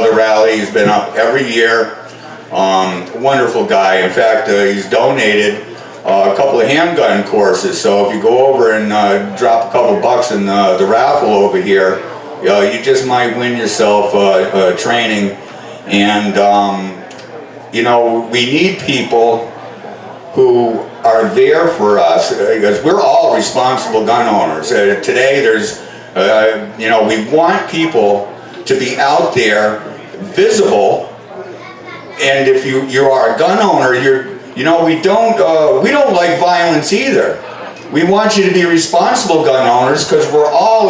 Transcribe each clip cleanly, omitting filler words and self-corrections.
the rally. He's been up every year. Wonderful guy. In fact, he's donated a couple of handgun courses. So if you go over and drop a couple bucks in the raffle over here, you just might win yourself training. And you know, we need people who are there for us, because we're all responsible gun owners. Today there's, you know, we want people to be out there, visible, and if you are a gun owner, you know, we don't like violence either. We want you to be responsible gun owners, because we're all,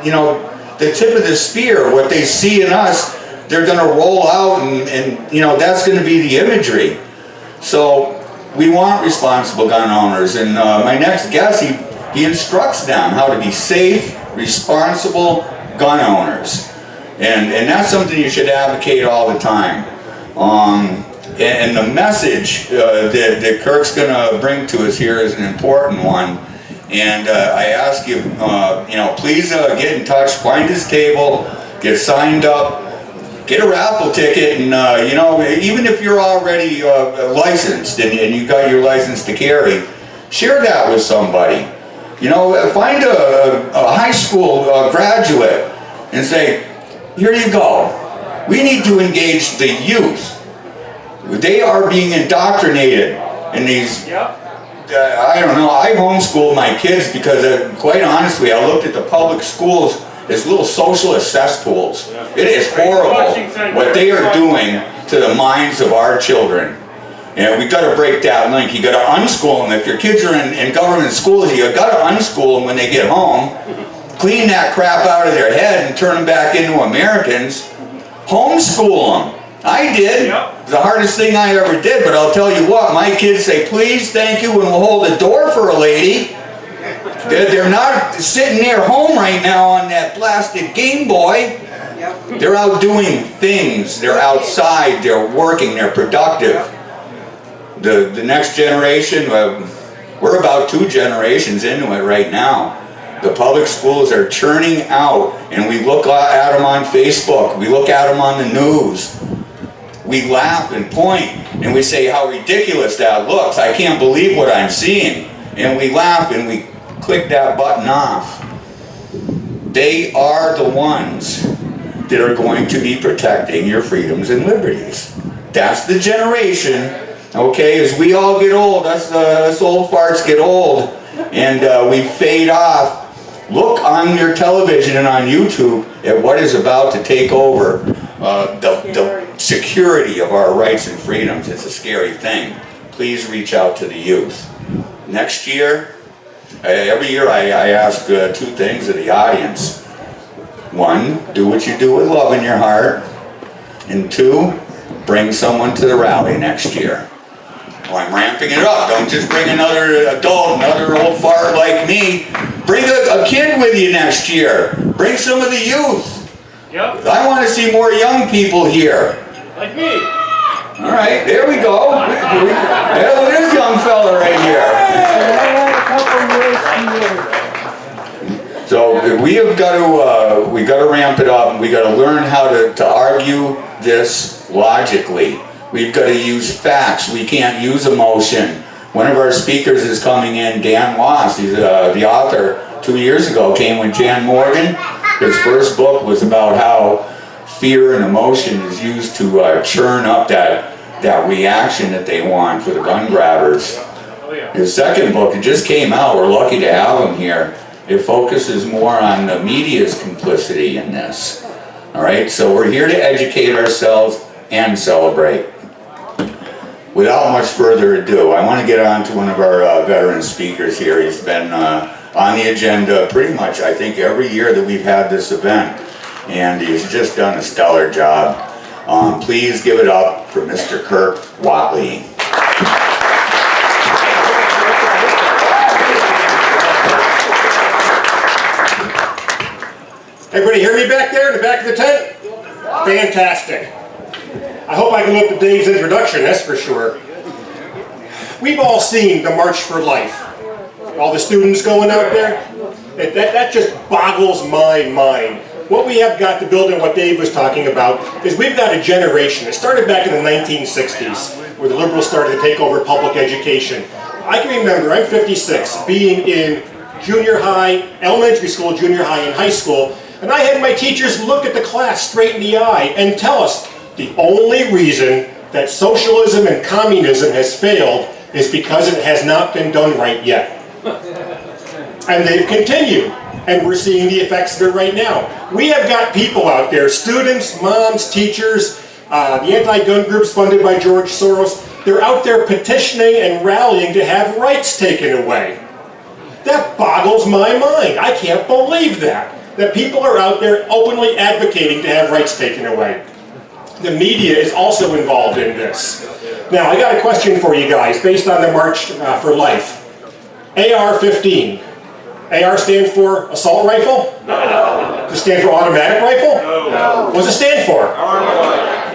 you know, the tip of the spear. What they see in us, they're going to roll out, and you know, that's going to be the imagery. So we want responsible gun owners, and my next guest, he instructs them how to be safe, responsible gun owners, and that's something you should advocate all the time. And the message that Kirk's going to bring to us here is an important one, and I ask you, you know, please get in touch, find his table, get signed up, get a raffle ticket, and you know, even if you're already licensed and you got your license to carry, share that with somebody. You know, find a high school graduate and say, here you go. We need to engage the youth. They are being indoctrinated in these, I don't know, I homeschooled my kids because quite honestly, I looked at the public schools as little socialist cesspools. It is horrible what they are doing to the minds of our children. And we've got to break that link. You got to unschool them. If your kids are in government schools, you got to unschool them when they get home. Clean that crap out of their head and turn them back into Americans. Homeschool them. I did. It's the hardest thing I ever did, but I'll tell you what, my kids say, please, thank you, and we'll hold the door for a lady. They're not sitting there home right now on that plastic Game Boy. They're out doing things. They're outside. They're working. They're productive. The next generation, we're about 2 generations into it right now. The public schools are churning out, and we look at them on Facebook. We look at them on the news. We laugh and point, and we say how ridiculous that looks. I can't believe what I'm seeing. And we laugh and we click that button off. They are the ones that are going to be protecting your freedoms and liberties. That's the generation, okay, as we all get old, us old farts get old, and we fade off. Look on your television and on YouTube at what is about to take over the security of our rights and freedoms. It's a scary thing. Please reach out to the youth. Next year, every year I ask 2 things of the audience. 1, do what you do with love in your heart. And 2, bring someone to the rally next year. Well, I'm ramping it up. Don't just bring another adult, another old fart like me. Bring a kid with you next year. Bring some of the youth. Yep. I want to see more young people here. Like me. All right, there we go. Yeah, look at this young fella right here. So we have got to ramp it up, and we got to learn how to argue this logically. We've got to use facts. We can't use emotion. One of our speakers is coming in, Dan Loss. He's the author. 2 years ago came with Jan Morgan. His first book was about how fear and emotion is used to churn up that reaction that they want for the gun grabbers. His second book, it just came out. We're lucky to have him here. It focuses more on the media's complicity in this. All right, so we're here to educate ourselves and celebrate. Without much further ado, I want to get on to one of our veteran speakers here. He's been on the agenda pretty much, I think, every year that we've had this event, and he's just done a stellar job. Please give it up for Mr. Kirk Whatley. Everybody hear me back there in the back of the tent? Fantastic. I hope I can live up to Dave's introduction, that's for sure. We've all seen the March for Life. All the students going out there. That just boggles my mind. what we have got to build on what Dave was talking about is we've got a generation. It started back in the 1960s where the liberals started to take over public education. I can remember, I'm 56, being in junior high, elementary school, junior high, and high school, and I had my teachers look at the class straight in the eye and tell us the only reason that socialism and communism has failed is because it has not been done right yet. And they've continued, and we're seeing the effects of it right now. We have got people out there, students, moms, teachers, the anti-gun groups funded by George Soros, they're out there petitioning and rallying to have rights taken away. That boggles my mind. I can't believe that people are out there openly advocating to have rights taken away. The media is also involved in this. Now, I got a question for you guys based on the March for Life. AR-15. AR stand for assault rifle? No. Does it stand for automatic rifle? No. What does it stand for?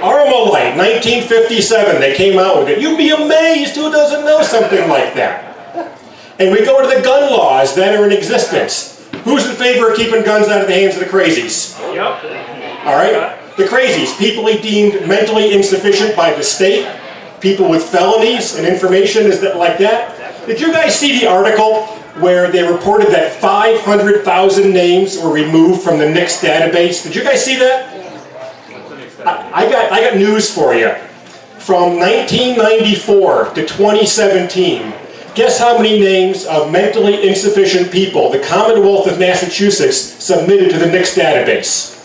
Armalite, 1957. They came out with it. You'd be amazed who doesn't know something like that. And we go to the gun laws that are in existence. Who's in favor of keeping guns out of the hands of the crazies? Yep. All right? The crazies, people deemed mentally insufficient by the state, people with felonies and information like that. Did you guys see the article where they reported that 500,000 names were removed from the NICS database? Did you guys see that? I got news for you. From 1994 to 2017, guess how many names of mentally insufficient people the Commonwealth of Massachusetts submitted to the NICS database?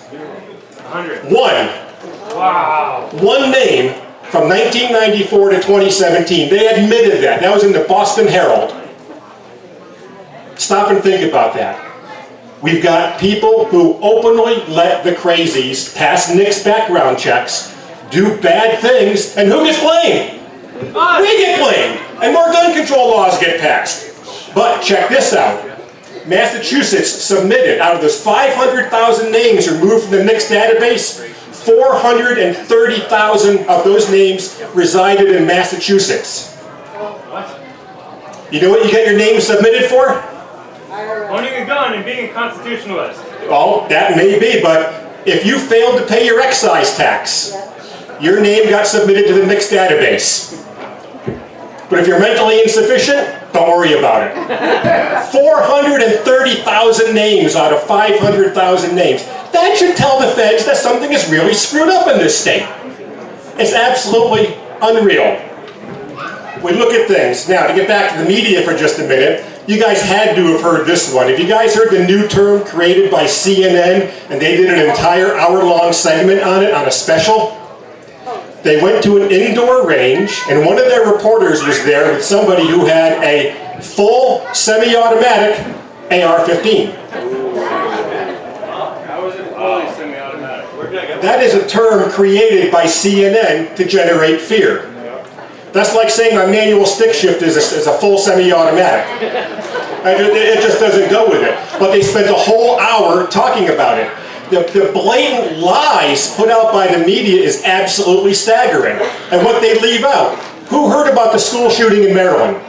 100. One. Wow. One name from 1994 to 2017. They admitted that. That was in the Boston Herald. Stop and think about that. We've got people who openly let the crazies pass NICS background checks, do bad things, and who gets blamed? We get blamed, and more gun control laws get passed. But check this out. Massachusetts submitted, out of those 500,000 names removed from the NICS database, 430,000 of those names resided in Massachusetts. You know what you get your name submitted for? Owning a gun and being a constitutionalist. Well, that may be, but if you failed to pay your excise tax, your name got submitted to the NICS database. But if you're mentally insufficient, don't worry about it. 430,000 names out of 500,000 names. That should tell the feds that something is really screwed up in this state. It's absolutely unreal. We look at things. Now, to get back to the media for just a minute, you guys had to have heard this one. Have you guys heard the new term created by CNN, and they did an entire hour-long segment on it on a special? They went to an indoor range, and one of their reporters was there with somebody who had a full semi-automatic AR-15. How was it fully semi-automatic? That is a term created by CNN to generate fear. That's like saying my manual stick shift is a full semi-automatic. It just doesn't go with it. But they spent a whole hour talking about it. The blatant lies put out by the media is absolutely staggering. And what they leave out. Who heard about the school shooting in Maryland?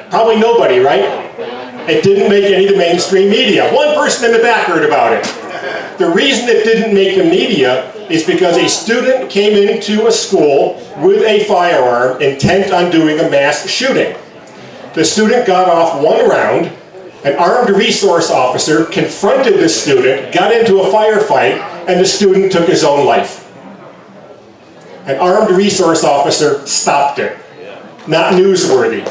Probably nobody, right? It didn't make any of the mainstream media. One person in the back heard about it. The reason it didn't make the media is because a student came into a school with a firearm intent on doing a mass shooting. The student got off one round. An armed resource officer confronted the student, got into a firefight, and the student took his own life. An armed resource officer stopped it. Not newsworthy.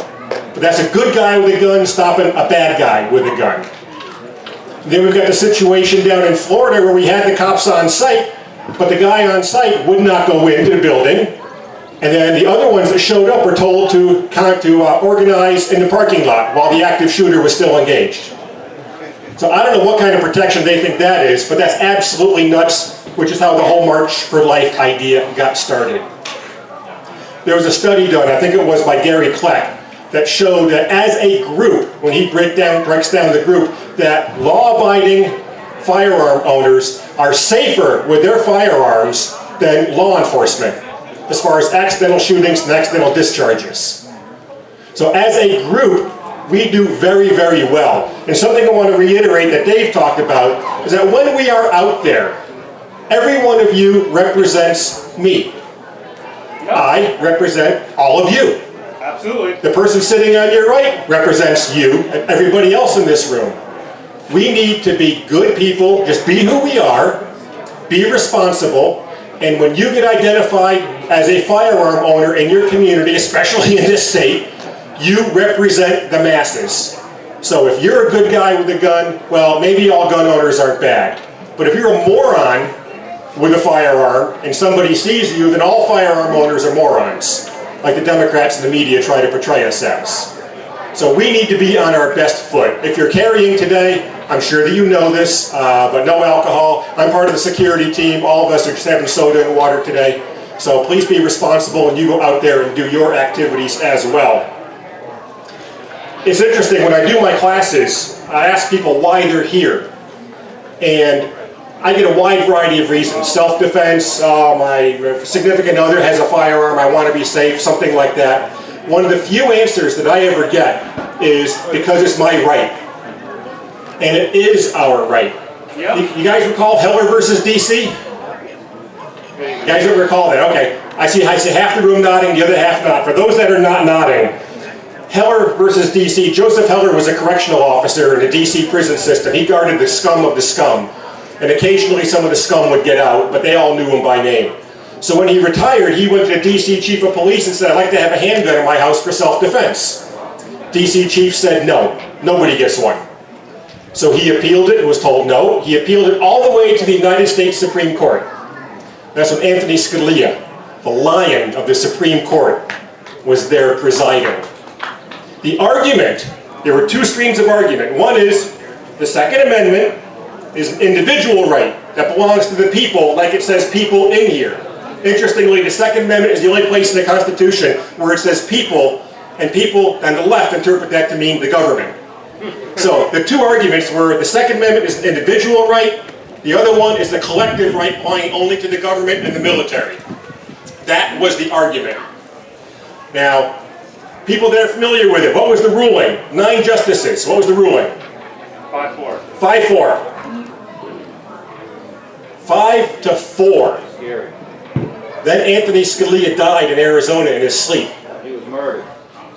But that's a good guy with a gun stopping a bad guy with a gun. Then we've got the situation down in Florida where we had the cops on site, but the guy on site would not go into the building. And then the other ones that showed up were told to organize in the parking lot while the active shooter was still engaged. So I don't know what kind of protection they think that is, but that's absolutely nuts, which is how the whole March for Life idea got started. There was a study done, I think it was by Gary Kleck, that showed that as a group, when he breaks down the group, that law-abiding firearm owners are safer with their firearms than law enforcement, as far as accidental shootings and accidental discharges. So as a group, we do very, very well. And something I want to reiterate that Dave talked about is that when we are out there, every one of you represents me. I represent all of you. Absolutely. The person sitting on your right represents you and everybody else in this room. We need to be good people, just be who we are, be responsible, and when you get identified as a firearm owner in your community, especially in this state, you represent the masses. So if you're a good guy with a gun, well, maybe all gun owners aren't bad. But if you're a moron with a firearm and somebody sees you, then all firearm owners are morons, like the Democrats and the media try to portray us as. So we need to be on our best foot. If you're carrying today, I'm sure that you know this, but no alcohol. I'm part of the security team. All of us are just having soda and water today. So please be responsible and you go out there and do your activities as well. It's interesting, when I do my classes, I ask people why they're here. And I get a wide variety of reasons. Self-defense, my significant other has a firearm, I want to be safe, something like that. One of the few answers that I ever get is because it's my right. And it is our right. Yep. You guys recall Heller versus DC? You guys don't recall that? Okay. I see half the room nodding, the other half not. For those that are not nodding, Heller versus DC, Joseph Heller was a correctional officer in the DC prison system. He guarded the scum of the scum. And occasionally some of the scum would get out, but they all knew him by name. So when he retired, he went to the DC chief of police and said, I'd like to have a handgun in my house for self-defense. DC chief said, no, nobody gets one. So he appealed it and was told no. He appealed it all the way to the United States Supreme Court. That's when Anthony Scalia, the lion of the Supreme Court, was there presiding. The argument, there were two streams of argument. One is the Second Amendment is an individual right that belongs to the people, like it says people in here. Interestingly, the Second Amendment is the only place in the Constitution where it says people, and people on the left interpret that to mean the government. So the two arguments were the Second Amendment is an individual right, the other one is the collective right applying only to the government and the military. That was the argument. Now, people that are familiar with it, what was the ruling? 9 justices. What was the ruling? 5-4. 5-4. 5-4. Scary. Then Anthony Scalia died in Arizona in his sleep. He was murdered.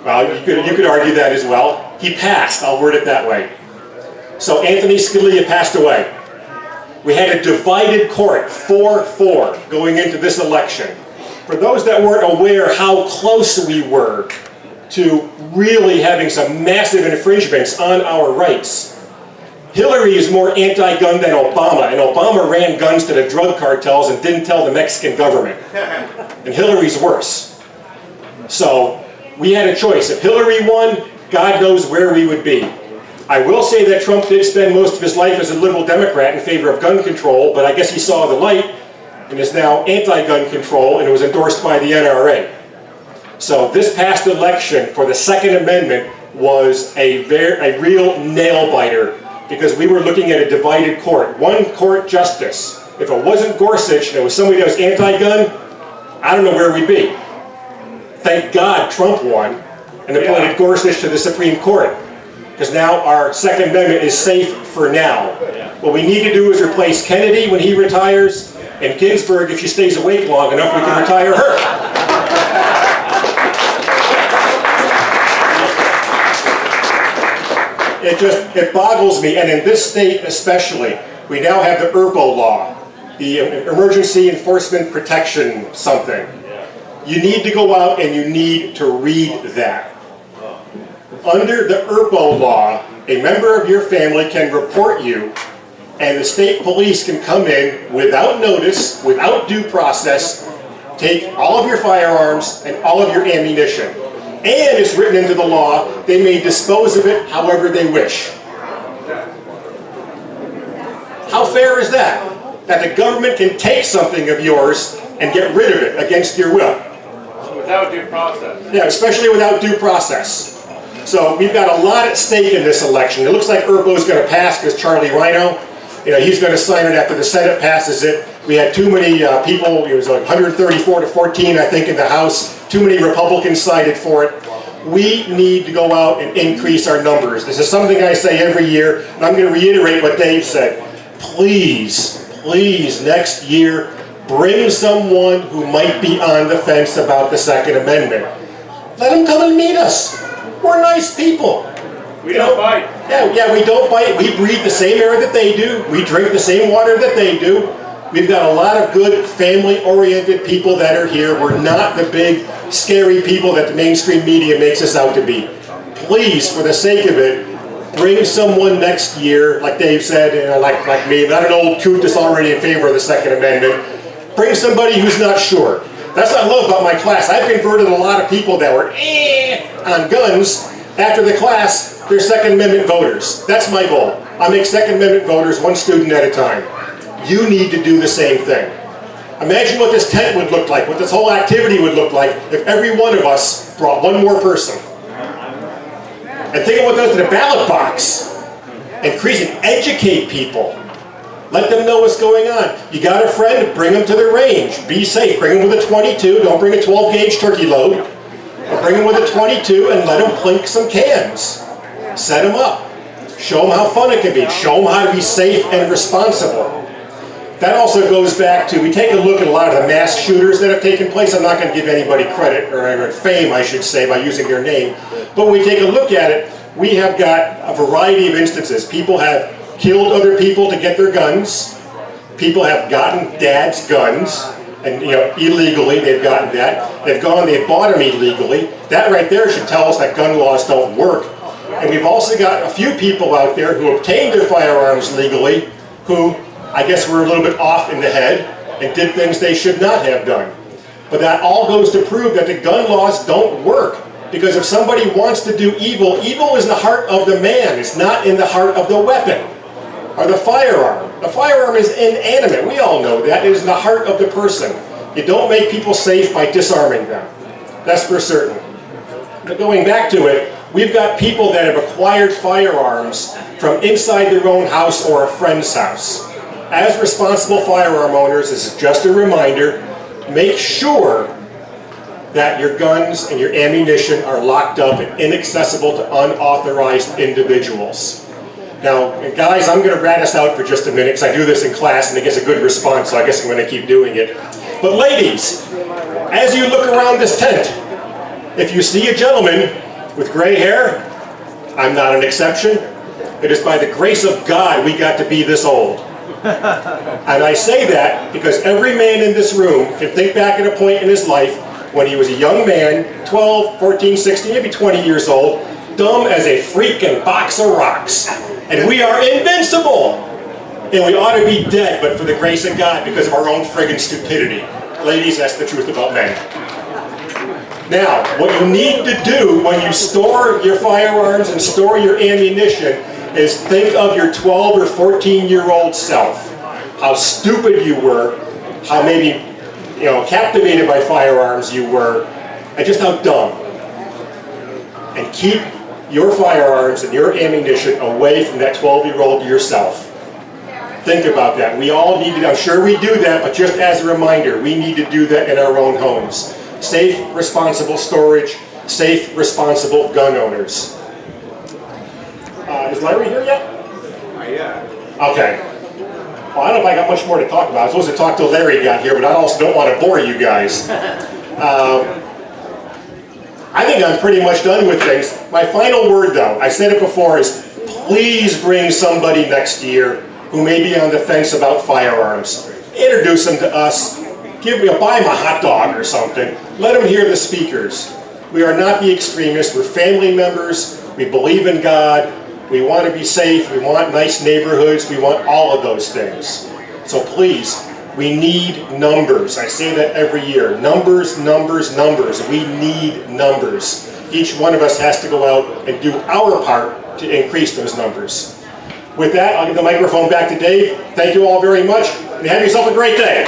Well, you could argue that as well. He passed, I'll word it that way. So Anthony Scalia passed away. We had a divided court, 4-4, going into this election. For those that weren't aware how close we were to really having some massive infringements on our rights, Hillary is more anti-gun than Obama, and Obama ran guns to the drug cartels and didn't tell the Mexican government. And Hillary's worse. So we had a choice. If Hillary won, God knows where we would be. I will say that Trump did spend most of his life as a liberal Democrat in favor of gun control, but I guess he saw the light and is now anti-gun control, and it was endorsed by the NRA. So this past election for the Second Amendment was a real nail-biter, because we were looking at a divided court, one court justice. If it wasn't Gorsuch and it was somebody that was anti-gun, I don't know where we'd be. Thank God Trump won and appointed Gorsuch to the Supreme Court, because now our Second Amendment is safe for now. What we need to do is replace Kennedy when he retires, and Ginsburg, if she stays awake long enough, we can retire her. It boggles me, and in this state especially, we now have the ERPO law, the Emergency Enforcement Protection something. You need to go out and you need to read that. Under the ERPO law, a member of your family can report you, and the state police can come in without notice, without due process, take all of your firearms and all of your ammunition. And it's written into the law, they may dispose of it however they wish. How fair is that? That the government can take something of yours and get rid of it against your will. Without due process. Yeah, especially without due process. So we've got a lot at stake in this election. It looks like ERPO is going to pass because Charlie Rhino, he's going to sign it after the Senate passes it. We had too many people, it was like 134-14, I think, in the House. Too many Republicans cited for it. We need to go out and increase our numbers. This is something I say every year, and I'm going to reiterate what Dave said. Please, please, next year, bring someone who might be on the fence about the Second Amendment. Let them come and meet us. We're nice people. We don't bite. Yeah, we don't bite. We breathe the same air that they do. We drink the same water that they do. We've got a lot of good family-oriented people that are here. We're not the big, scary people that the mainstream media makes us out to be. Please, for the sake of it, bring someone next year, like Dave said, like me, not an old coot that's already in favor of the Second Amendment. Bring somebody who's not sure. That's what I love about my class. I've converted a lot of people that were on guns. After the class, they're Second Amendment voters. That's my goal. I make Second Amendment voters one student at a time. You need to do the same thing. Imagine what this tent would look like, what this whole activity would look like if every one of us brought one more person. And think of what does to the ballot box. Increase and educate people. Let them know what's going on. You got a friend, bring them to the range. Be safe. Bring them with a 22. Don't bring a 12-gauge turkey load. But bring them with a 22 and let them plink some cans. Set them up. Show them how fun it can be. Show them how to be safe and responsible. That also goes back to, we take a look at a lot of the mass shooters that have taken place. I'm not going to give anybody credit, or fame, I should say, by using their name. But when we take a look at it, we have got a variety of instances. People have killed other people to get their guns. People have gotten dad's guns, and illegally they've gotten that. They've bought them illegally. That right there should tell us that gun laws don't work. And we've also got a few people out there who obtained their firearms legally, who I guess were a little bit off in the head and did things they should not have done. But that all goes to prove that the gun laws don't work. Because if somebody wants to do evil, evil is in the heart of the man. It's not in the heart of the weapon or the firearm. The firearm is inanimate. We all know that. It is in the heart of the person. You don't make people safe by disarming them. That's for certain. But going back to it, we've got people that have acquired firearms from inside their own house or a friend's house. As responsible firearm owners, this is just a reminder, make sure that your guns and your ammunition are locked up and inaccessible to unauthorized individuals. Now, guys, I'm going to rat us out for just a minute because I do this in class and it gets a good response, so I guess I'm going to keep doing it. But ladies, as you look around this tent, if you see a gentleman with gray hair, I'm not an exception. It is by the grace of God we got to be this old. And I say that because every man in this room can think back at a point in his life when he was a young man, 12, 14, 16, maybe 20 years old, dumb as a freaking box of rocks. And we are invincible. And we ought to be dead, but for the grace of God, because of our own friggin' stupidity. Ladies, that's the truth about men. Now, what you need to do when you store your firearms and store your ammunition is think of your 12 or 14-year-old self. How stupid you were, how maybe captivated by firearms you were, and just how dumb. And keep your firearms and your ammunition away from that 12-year-old yourself. Think about that. We all need to, I'm sure we do that, but just as a reminder, we need to do that in our own homes. Safe, responsible storage, safe, responsible gun owners. Is Larry here yet? Yeah. Okay. Well, I don't know if I got much more to talk about. I was supposed to talk till Larry got here, but I also don't want to bore you guys. I think I'm pretty much done with things. My final word, though, I said it before, is please bring somebody next year who may be on the fence about firearms. Introduce them to us. Buy them a hot dog or something. Let them hear the speakers. We are not the extremists. We're family members. We believe in God. We want to be safe. We want nice neighborhoods. We want all of those things. So please, we need numbers. I say that every year. Numbers, numbers, numbers. We need numbers. Each one of us has to go out and do our part to increase those numbers. With that, I'll give the microphone back to Dave. Thank you all very much, and have yourself a great day.